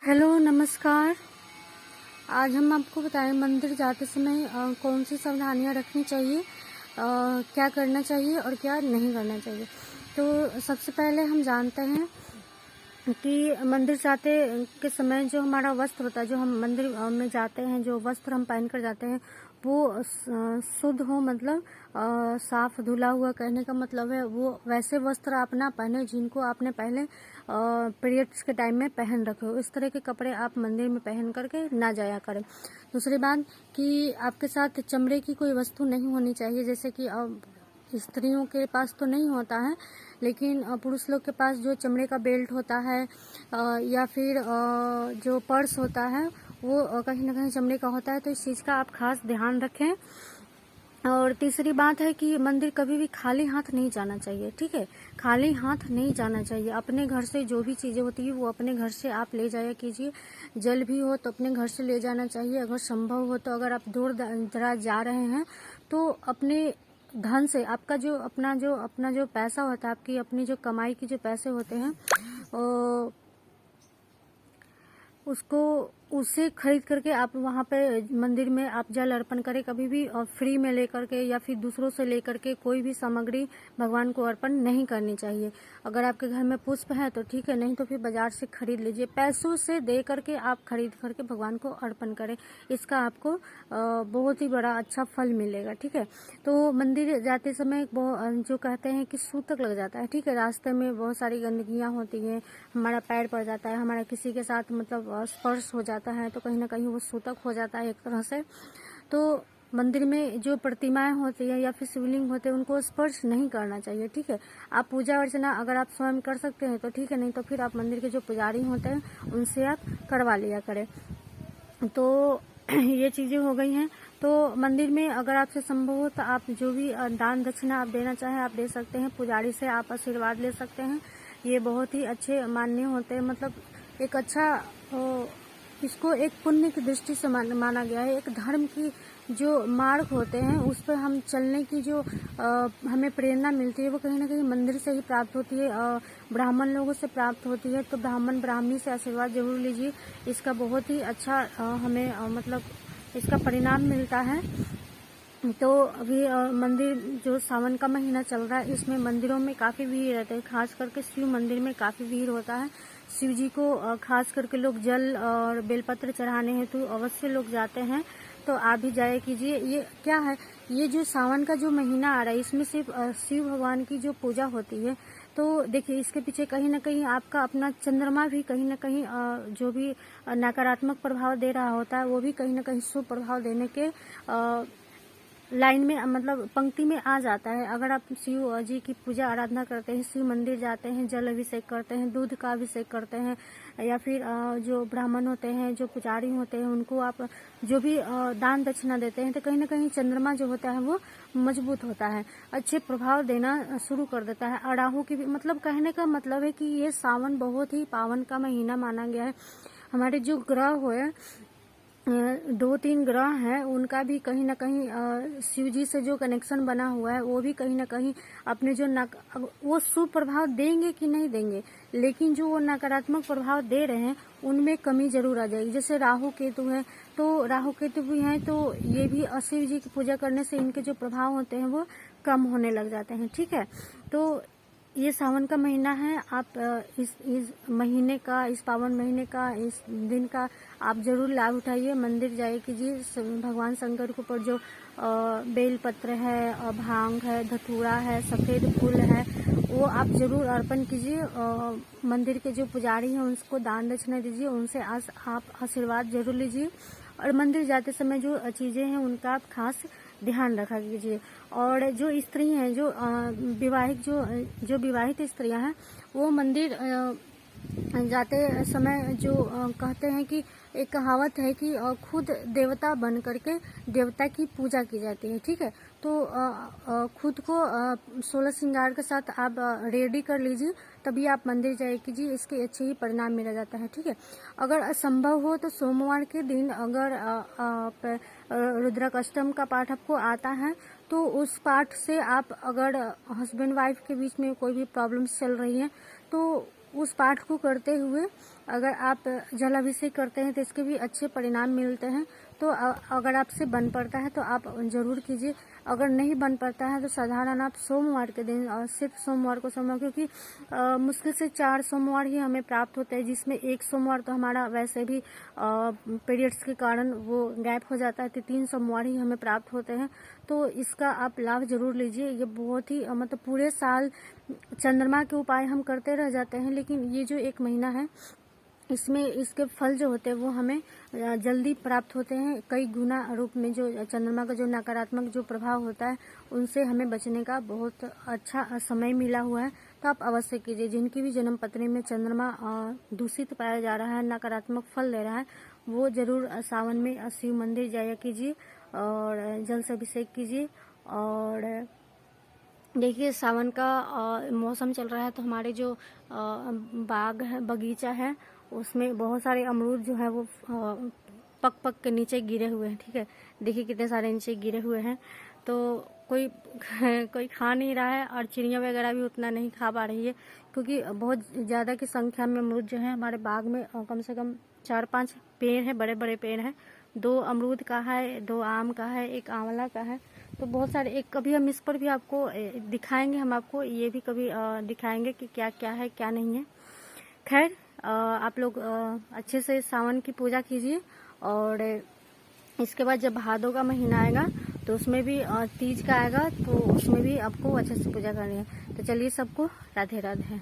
Hello नमस्कार। आज हम आपको बताएं मंदिर जाते समय कौन सी सावधानियां रखनी चाहिए, क्या करना चाहिए और क्या नहीं करना चाहिए। तो सबसे पहले हम जानते हैं कि मंदिर जाते के समय जो हमारा वस्त्र होता है, जो हम मंदिर में जाते हैं, जो वस्त्र हम पहन कर जाते हैं वो शुद्ध हो, मतलब साफ धुला हुआ। कहने का मतलब है वो वैसे वस्त्र आप ना पहने जिनको आपने पहले पीरियड्स के टाइम में पहन रखे हो। इस तरह के कपड़े आप मंदिर में पहन करके ना जाया करें। दूसरी बात कि आपके साथ चमड़े की कोई वस्तु नहीं होनी चाहिए, जैसे कि स्त्रियों के पास तो नहीं होता है, लेकिन पुरुष लोग के पास जो चमड़े का बेल्ट होता है या फिर जो पर्स होता है वो कहीं ना कहीं चमड़े का होता है। तो इस चीज़ का आप खास ध्यान रखें। और तीसरी बात है कि मंदिर कभी भी खाली हाथ नहीं जाना चाहिए, ठीक है। खाली हाथ नहीं जाना चाहिए। अपने घर से जो भी चीज़ें होती है वो अपने घर से आप ले जाया कीजिए। जल भी हो तो अपने घर से ले जाना चाहिए। अगर संभव हो तो अगर आप दूर दराज जा रहे हैं तो अपने धन से आपका जो अपना जो पैसा होता है, आपकी अपनी जो कमाई की जो पैसे होते हैं उसको उसे खरीद करके आप वहाँ पे मंदिर में आप जल अर्पण करें। कभी भी फ्री में लेकर के या फिर दूसरों से लेकर के कोई भी सामग्री भगवान को अर्पण नहीं करनी चाहिए। अगर आपके घर में पुष्प है तो ठीक है, नहीं तो फिर बाजार से खरीद लीजिए। पैसों से दे करके आप खरीद करके भगवान को अर्पण करें, इसका आपको बहुत ही बड़ा अच्छा फल मिलेगा, ठीक है। तो मंदिर जाते समय जो कहते हैं कि सूतक लग जाता है, ठीक है। रास्ते में बहुत सारी गंदगियाँ होती हैं, हमारा पैर पड़ जाता है, हमारा किसी के साथ मतलब स्पर्श हो जाता है तो कहीं ना कहीं वो सूतक हो जाता है एक तरह से। तो मंदिर में जो प्रतिमाएं होती है या फिर शिवलिंग होते हैं उनको स्पर्श नहीं करना चाहिए, ठीक है। आप पूजा अर्चना अगर आप स्वयं कर सकते हैं तो ठीक है, नहीं तो फिर आप मंदिर के जो पुजारी होते हैं उनसे आप करवा लिया करें। तो ये चीज़ें हो गई हैं। तो मंदिर में अगर आपसे संभव हो तो आप जो भी दान दक्षिणा आप देना चाहें आप दे सकते हैं। पुजारी से आप आशीर्वाद ले सकते हैं। ये बहुत ही अच्छे मान्य होते हैं, मतलब एक अच्छा इसको एक पुण्य की दृष्टि से माना गया है। एक धर्म की जो मार्ग होते हैं उस पर हम चलने की जो हमें प्रेरणा मिलती है वो कहीं ना कहीं मंदिर से ही प्राप्त होती है, ब्राह्मण लोगों से प्राप्त होती है। तो ब्राह्मण ब्राह्मणी से आशीर्वाद जरूर लीजिए, इसका बहुत ही अच्छा हमें मतलब इसका परिणाम मिलता है। तो अभी मंदिर जो सावन का महीना चल रहा है इसमें मंदिरों में काफ़ी भीड़ रहती है, खास करके शिव मंदिर में काफ़ी भीड़ होता है। शिव जी को खास करके लोग जल और बेलपत्र चढ़ाने हेतु अवश्य लोग जाते हैं, तो आप भी जाया कीजिए। ये क्या है, ये जो सावन का जो महीना आ रहा है इसमें सिर्फ शिव भगवान की जो पूजा होती है, तो देखिए इसके पीछे कहीं ना कहीं आपका अपना चंद्रमा भी कहीं ना कहीं जो भी नकारात्मक प्रभाव दे रहा होता है वो भी कहीं ना कहीं शुभ प्रभाव देने के लाइन में मतलब पंक्ति में आ जाता है। अगर आप शिव जी की पूजा आराधना करते हैं, शिव मंदिर जाते हैं, जल अभिषेक करते हैं, दूध का अभिषेक करते हैं, या फिर जो ब्राह्मण होते हैं, जो पुजारी होते हैं, उनको आप जो भी दान दक्षिणा देते हैं, तो कहीं ना कहीं चंद्रमा जो होता है वो मजबूत होता है, अच्छे प्रभाव देना शुरू कर देता है। राहु की भी मतलब कहने का मतलब है कि ये सावन बहुत ही पावन का महीना माना गया है। हमारे जो ग्रह हो 2-3 ग्रह हैं उनका भी कहीं ना कहीं शिव जी से जो कनेक्शन बना हुआ है वो भी कहीं ना कहीं अपने जो वो शुभ प्रभाव देंगे कि नहीं देंगे, लेकिन जो वो नकारात्मक प्रभाव दे रहे हैं उनमें कमी जरूर आ जाएगी। जैसे राहु केतु है, तो राहु केतु भी हैं तो ये भी शिव जी की पूजा करने से इनके जो प्रभाव होते हैं वो कम होने लग जाते हैं, ठीक है। तो ये सावन का महीना है, आप इस महीने का, इस पावन महीने का, इस दिन का आप जरूर लाभ उठाइए। मंदिर जाइए कीजिए, भगवान शंकर के ऊपर जो बेल पत्र है और भांग है, धतूरा है, सफेद फूल है, वो आप जरूर अर्पण कीजिए। मंदिर के जो पुजारी हैं उनको दान दक्षिणा दीजिए, उनसे आप आशीर्वाद जरूर लीजिए। और मंदिर जाते समय जो चीजें हैं उनका आप खास ध्यान रखा कीजिए। और जो स्त्री हैं, जो विवाहित स्त्रियां हैं, वो मंदिर जाते समय जो कहते हैं कि एक कहावत है कि खुद देवता बन करके देवता की पूजा की जाती है, ठीक है। तो खुद को 16 श्रृंगार के साथ आप रेडी कर लीजिए, तभी आप मंदिर जाए कीजिए, इसके अच्छे ही परिणाम मिला जाता है, ठीक है। अगर असंभव हो तो सोमवार के दिन अगर आप रुद्रक अष्टम का पाठ आपको आता है तो उस पाठ से आप, अगर हस्बैंड वाइफ के बीच में कोई भी प्रॉब्लम्स चल रही है तो उस पाठ को करते हुए अगर आप जलाभिषेक करते हैं तो इसके भी अच्छे परिणाम मिलते हैं। तो अगर आपसे बन पड़ता है तो आप जरूर कीजिए। अगर नहीं बन पाता है तो साधारण आप सोमवार के दिन सिर्फ सोमवार को सोमवार, क्योंकि मुश्किल से 4 सोमवार ही हमें प्राप्त होते हैं, जिसमें एक सोमवार तो हमारा वैसे भी पीरियड्स के कारण वो गैप हो जाता है, तो 3 सोमवार ही हमें प्राप्त होते हैं। तो इसका आप लाभ जरूर लीजिए। ये बहुत ही मतलब पूरे साल चंद्रमा के उपाय हम करते रह जाते हैं, लेकिन ये जो 1 महीना है इसमें इसके फल जो होते हैं वो हमें जल्दी प्राप्त होते हैं। कई गुना रूप में जो चंद्रमा का जो नकारात्मक जो प्रभाव होता है उनसे हमें बचने का बहुत अच्छा समय मिला हुआ है। तो आप अवश्य कीजिए। जिनकी भी जन्म पत्री में चंद्रमा दूषित पाया जा रहा है, नकारात्मक फल दे रहा है, वो जरूर सावन में शिव मंदिर जाया कीजिए और जल से अभिषेक कीजिए। और देखिए सावन का मौसम चल रहा है, तो हमारे जो बाग है, बगीचा है, उसमें बहुत सारे अमरूद जो है वो पक पक के नीचे गिरे हुए हैं। ठीक है, देखिए कितने सारे नीचे गिरे हुए हैं। तो कोई खा नहीं रहा है और चिड़िया वगैरह भी उतना नहीं खा पा रही है, क्योंकि बहुत ज़्यादा की संख्या में अमरूद जो है हमारे बाग में कम से कम 4-5 पेड़ है, बड़े बड़े पेड़ हैं। 2 अमरूद का है, 2 आम का है, 1 आंवला का है। तो बहुत सारे, एक कभी हम इस पर भी आपको दिखाएंगे, हम आपको ये भी कभी दिखाएंगे कि क्या क्या है क्या नहीं है। खैर आप लोग अच्छे से सावन की पूजा कीजिए। और इसके बाद जब भादों का महीना आएगा तो उसमें भी तीज का आएगा, तो उसमें भी आपको अच्छे से पूजा करनी है। तो चलिए सबको राधे राधे।